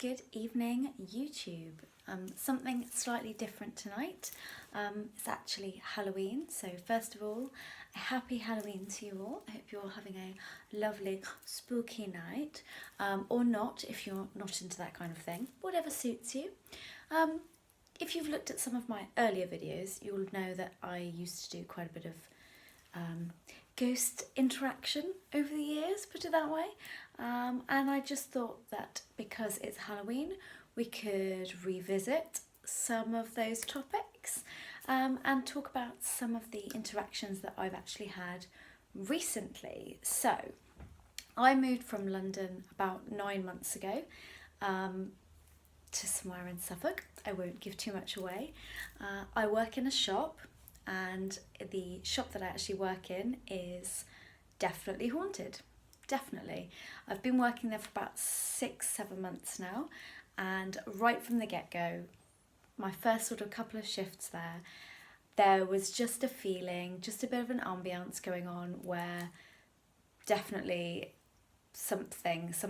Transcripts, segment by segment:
Good evening, YouTube. Something slightly different tonight. It's actually Halloween, so first of all, a happy Halloween to you all. I hope you're all having a lovely, spooky night, or not if you're not into that kind of thing, whatever suits you. If you've looked at some of my earlier videos, you'll know that I used to do quite a bit of ghost interaction over the years, put it that way. And I just thought that because it's Halloween, we could revisit some of those topics and talk about some of the interactions that I've actually had recently. So, I moved from London about 9 months ago to somewhere in Suffolk. I won't give too much away. I work in a shop, and the shop that I actually work in is definitely haunted. Definitely. I've been working there for about 6-7 months now, and right from the get-go, my first sort of couple of shifts there was just a feeling, just a bit of an ambience going on where definitely some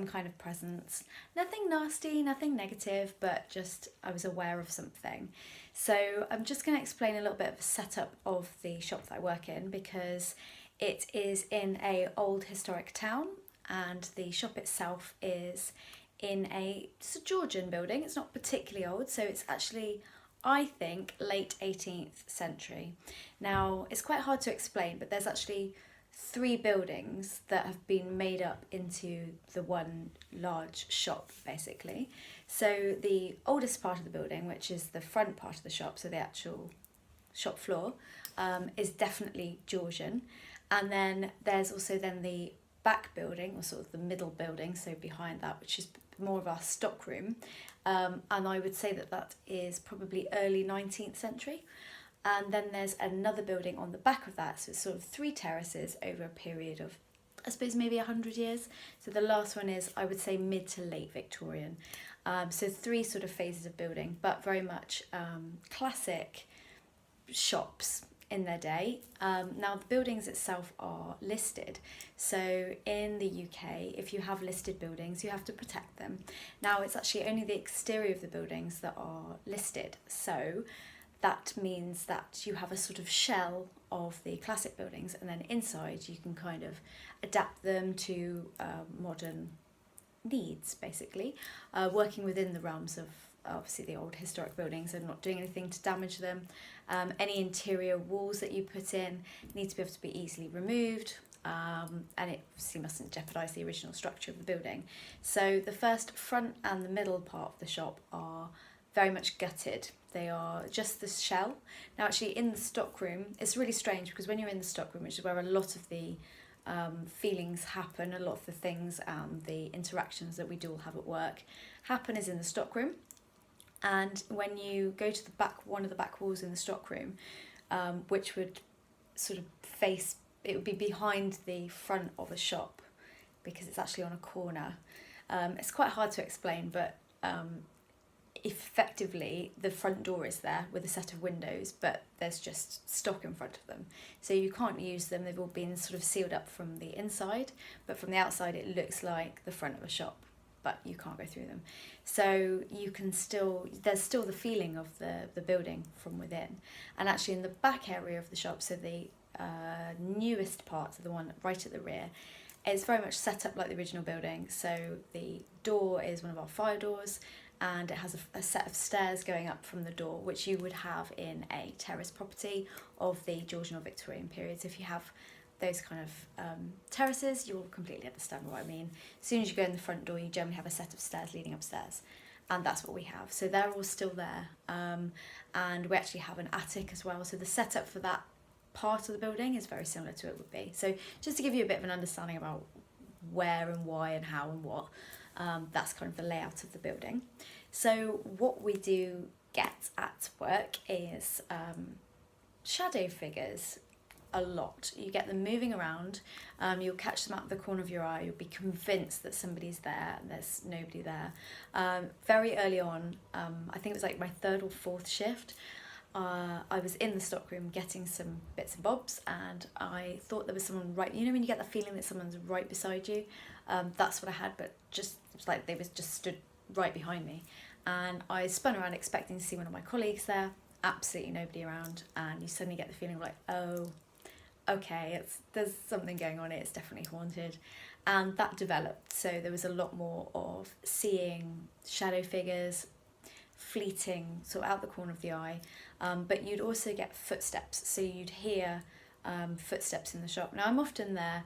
kind of presence, nothing nasty, nothing negative, but just I was aware of something. So I'm just going to explain a little bit of a setup of the shop that I work in, because it is in a old historic town, and the shop itself is in it's a Georgian building. It's not particularly old, so it's actually, I think, late 18th century. Now, it's quite hard to explain, but there's actually 3 buildings that have been made up into the one large shop, basically. So the oldest part of the building, which is the front part of the shop, so the actual shop floor, is definitely Georgian. And then there's also then the back building, or sort of the middle building, so behind that, which is more of our stock room. And I would say that that is probably early 19th century. And then there's another building on the back of that, so it's sort of 3 terraces over a period of, I suppose, maybe 100 years. So the last one is, I would say, mid to late Victorian. So 3 sort of phases of building, but very much classic shops in their day. Now, the buildings itself are listed. So in the UK, if you have listed buildings, you have to protect them. Now, it's actually only the exterior of the buildings that are listed. So that means that you have a sort of shell of the classic buildings, and then inside you can kind of adapt them to modern needs, basically, working within the realms of obviously the old historic buildings and not doing anything to damage them. Any interior walls that you put in need to be able to be easily removed, and it obviously mustn't jeopardise the original structure of the building. So the first front and the middle part of the shop are very much gutted. They are just the shell. Now, actually, in the stock room, it's really strange, because when you're in the stock room, which is where a lot of the feelings happen, a lot of the things and the interactions that we do all have at work happen, is in the stock room. And when you go to the back, one of the back walls in the stock room, which would sort of face, it would be behind the front of a shop, because it's actually on a corner. It's quite hard to explain, but effectively the front door is there with a set of windows, but there's just stock in front of them, so you can't use them. They've all been sort of sealed up from the inside, but from the outside it looks like the front of a shop, but you can't go through them. So you can still, there's still the feeling of the building from within. And actually in the back area of the shop, so the newest part, so the one right at the rear, is very much set up like the original building. So the door is one of our fire doors, and it has a set of stairs going up from the door, which you would have in a terrace property of the Georgian or Victorian periods. If you have those kind of terraces, you'll completely understand what I mean. As soon as you go in the front door, you generally have a set of stairs leading upstairs, and that's what we have. So they're all still there, and we actually have an attic as well. So the setup for that part of the building is very similar to it would be. So just to give you a bit of an understanding about where and why and how and what, that's kind of the layout of the building. So what we do get at work is shadow figures a lot. You get them moving around, you'll catch them out of the corner of your eye, you'll be convinced that somebody's there and there's nobody there. Very early on, I think it was like my 3rd or 4th shift, I was in the stockroom getting some bits and bobs, and I thought there was someone right, you know when you get the feeling that someone's right beside you, that's what I had, but just it was like they was just stood right behind me, and I spun around expecting to see one of my colleagues there. Absolutely nobody around, and you suddenly get the feeling of like, oh, okay, there's something going on here, it's definitely haunted. And that developed, so there was a lot more of seeing shadow figures, fleeting, sort of out the corner of the eye, but you'd also get footsteps, so you'd hear footsteps in the shop. Now I'm often there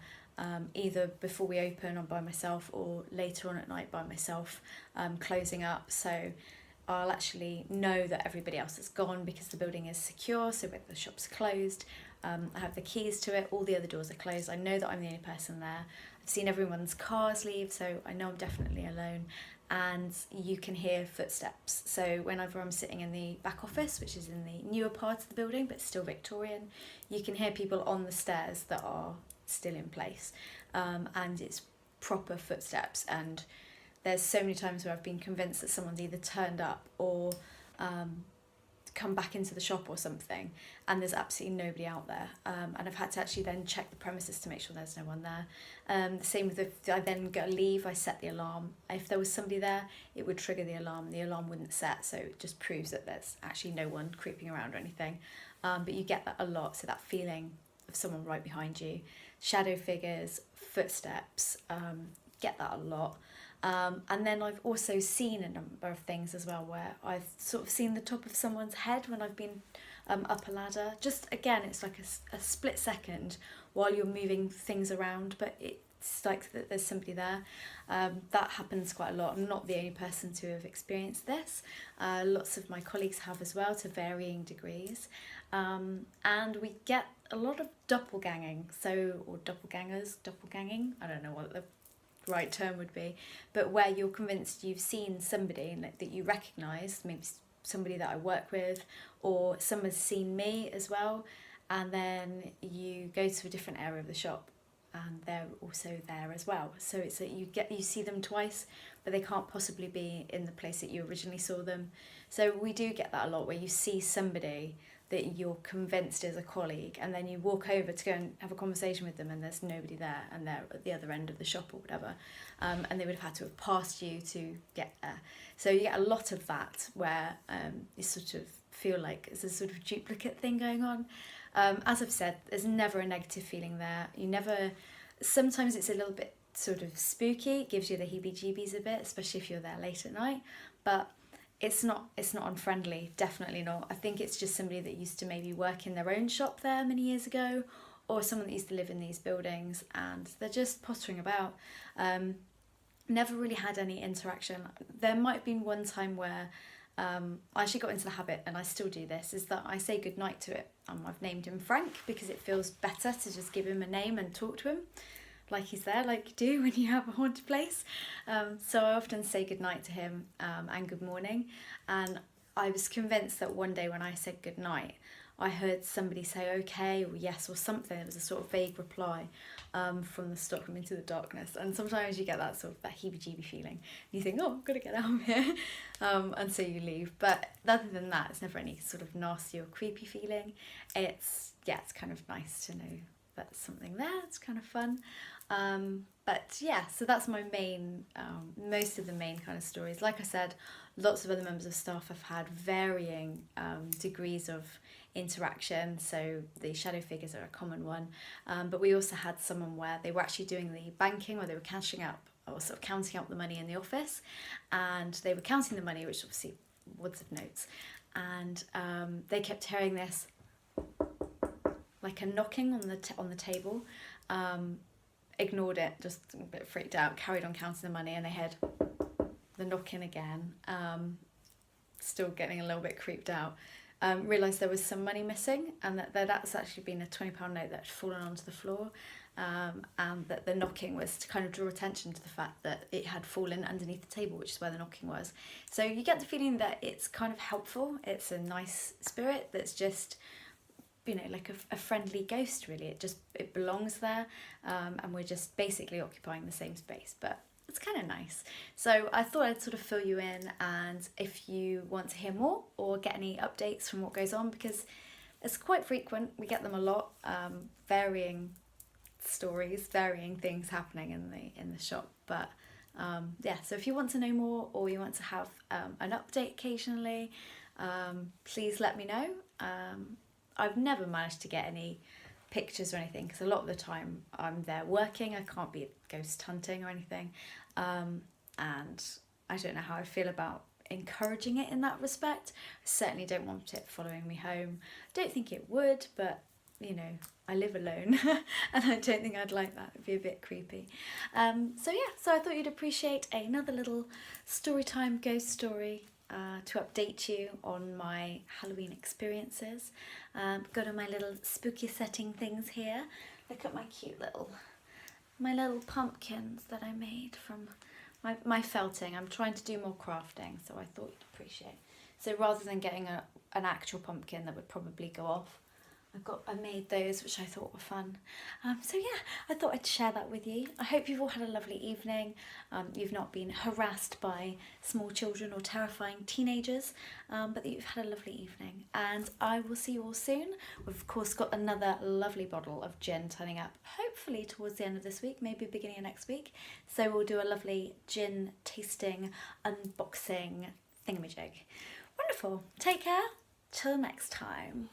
either before we open or by myself, or later on at night by myself, closing up, so I'll actually know that everybody else is gone because the building is secure, so if the shop's closed, I have the keys to it, all the other doors are closed, I know that I'm the only person there, I've seen everyone's cars leave, so I know I'm definitely alone, and you can hear footsteps. So whenever I'm sitting in the back office, which is in the newer part of the building but still Victorian, you can hear people on the stairs that are still in place, and it's proper footsteps, and there's so many times where I've been convinced that someone's either turned up or come back into the shop or something, and there's absolutely nobody out there, and I've had to actually then check the premises to make sure there's no one there. The same with if I then go to leave, I set the alarm. If there was somebody there, it would trigger the alarm wouldn't set, so it just proves that there's actually no one creeping around or anything. But you get that a lot, so that feeling of someone right behind you, shadow figures, footsteps, get that a lot. And then I've also seen a number of things as well where I've sort of seen the top of someone's head when I've been up a ladder. Just again, it's like a split second while you're moving things around, but it's like that there's somebody there. That happens quite a lot. I'm not the only person to have experienced this. Lots of my colleagues have as well, to varying degrees. And we get a lot of doppelganging, or doppelganging, I don't know what the right term would be, but where you're convinced you've seen somebody that you recognise, maybe somebody that I work with, or someone's seen me as well, and then you go to a different area of the shop and they're also there as well. So it's that you see them twice, but they can't possibly be in the place that you originally saw them. So we do get that a lot, where you see somebody that you're convinced is a colleague, and then you walk over to go and have a conversation with them and there's nobody there, and they're at the other end of the shop or whatever, and they would have had to have passed you to get there. So you get a lot of that where you sort of feel like it's a sort of duplicate thing going on. As I've said, there's never a negative feeling there. Sometimes it's a little bit sort of spooky, it gives you the heebie-jeebies a bit, especially if you're there late at night, but it's not unfriendly, definitely not. I think it's just somebody that used to maybe work in their own shop there many years ago, or someone that used to live in these buildings, and they're just pottering about. Never really had any interaction. There might have been one time where I actually got into the habit, and I still do this, is that I say goodnight to it. I've named him Frank because it feels better to just give him a name and talk to him like he's there, like you do when you have a haunted place. So I often say goodnight to him and good morning. And I was convinced that one day when I said goodnight, I heard somebody say okay or yes or something. There was a sort of vague reply from the stockroom into the darkness. And sometimes you get that sort of that heebie-jeebie feeling. And you think, oh, I've got to get out of here. And so you leave. But other than that, it's never any sort of nasty or creepy feeling. It's kind of nice to know that's something there. It's kind of fun. But yeah, so that's my main, most of the main kind of stories. Like I said, lots of other members of staff have had varying degrees of interaction, so the shadow figures are a common one, but we also had someone where they were actually doing the banking, where they were cashing up or sort of counting up the money in the office, and they were counting the money, which obviously wads of notes, and they kept hearing this like a knocking on the table. Ignored it, just a bit freaked out, carried on counting the money, and they heard the knocking again, still getting a little bit creeped out. Realised there was some money missing, and that's actually been a £20 note that had fallen onto the floor, and that the knocking was to kind of draw attention to the fact that it had fallen underneath the table, which is where the knocking was. So you get the feeling that it's kind of helpful, it's a nice spirit that's just, like a friendly ghost, really. It belongs there, and we're just basically occupying the same space, but it's kind of nice. So I thought I'd sort of fill you in, and if you want to hear more or get any updates from what goes on, because it's quite frequent, we get them a lot, varying stories, varying things happening in the shop, but Yeah, so if you want to know more or you want to have an update occasionally, please let me know. I've never managed to get any pictures or anything because a lot of the time I'm there working. I can't be ghost hunting or anything, and I don't know how I feel about encouraging it in that respect. I certainly don't want it following me home. Don't think it would, but you know, I live alone and I don't think I'd like that. It'd be a bit creepy. So yeah, so I thought you'd appreciate another little story time ghost story to update you on my Halloween experiences. Got all my little spooky setting things here. Look at my cute my little pumpkins that I made from my felting. I'm trying to do more crafting, so I thought you'd appreciate. So rather than getting an actual pumpkin that would probably go off, I made those, which I thought were fun. So yeah, I thought I'd share that with you. I hope you've all had a lovely evening. You've not been harassed by small children or terrifying teenagers, but that you've had a lovely evening. And I will see you all soon. We've of course got another lovely bottle of gin turning up, hopefully towards the end of this week, maybe beginning of next week. So we'll do a lovely gin tasting, unboxing thingamajig. Wonderful. Take care. Till next time.